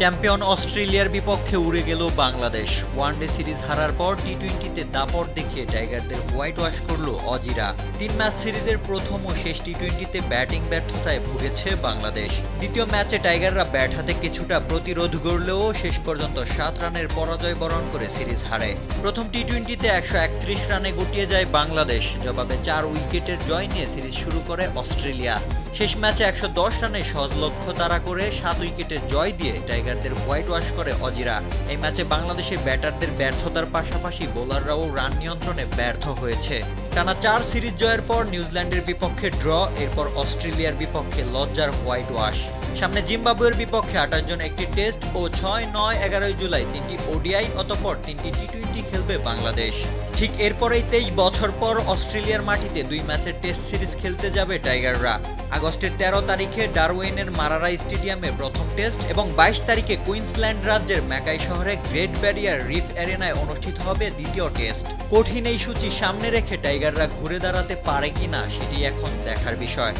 Champion অস্ট্রেলিয়ার বিপক্ষে উড়ে গেল বাংলাদেশ। ওয়ানডে সিরিজ হারার পর টি-টোয়েন্টিতে দাপট দেখিয়ে টাইগারদের হোয়াইট ওয়াশ করল অজিরা। 3 ম্যাচ সিরিজের প্রথম ও শেষ টি-টোয়েন্টিতে ব্যাটিং ব্যর্থতায় ভুগেছে বাংলাদেশ। দ্বিতীয় ম্যাচে টাইগাররা ব্যাট হাতে কিছুটা প্রতিরোধ গড়লেও শেষ পর্যন্ত 7 রানের পরাজয় বরণ করে সিরিজ হারে। প্রথম টি-টোয়েন্টিতে 131 রানে গুটিয়ে যায় বাংলাদেশ। জবাবে 4 উইকেটের জয় নিয়ে সিরিজ শুরু করে অস্ট্রেলিয়া। শেষ ম্যাচে 110 রানে সহজলক্ষ্য তাড়া করে 7 উইকেটের জয় দিয়ে টাইগারদের হোয়াইট ওয়াশ করে অজিরা। এই ম্যাচে বাংলাদেশের ব্যাটারদের ব্যর্থতার পাশাপাশি বোলাররাও রান নিয়ন্ত্রণে ব্যর্থ হয়েছে। টানা 4 সিরিজ জয়ের পর নিউজিল্যান্ডের বিপক্ষে ড্র, এরপর অস্ট্রেলিয়ার বিপক্ষে লজ্জার হোয়াইট ওয়াশ। সামনে জিম্বাবুয়ের বিপক্ষে 28 জন একটি টেস্ট ও 6, 9, 11 জুলাই 3টি ওডিআই, অতঃপর 3টি টি-টোয়েন্টি খেলবে বাংলাদেশ। ঠিক এরপরেই 23 বছর পর অস্ট্রেলিয়ার মাটিতে 2 ম্যাচের টেস্ট সিরিজ খেলতে যাবে টাইগাররা। আগস্টের 13 তারিখে ডারউইনের মারারা স্টেডিয়ামে প্রথম টেস্ট এবং 22 তারিখে কুইন্সল্যান্ড রাজ্যের ম্যাকাই শহরে গ্রেট ব্যারিয়ার রিফ অ্যারেনায় অনুষ্ঠিত হবে দ্বিতীয় টেস্ট। কঠিন এই সূচি সামনে রেখে টাইগাররা ঘুরে দাঁড়াতে পারে কিনা সেটি এখন দেখার বিষয়।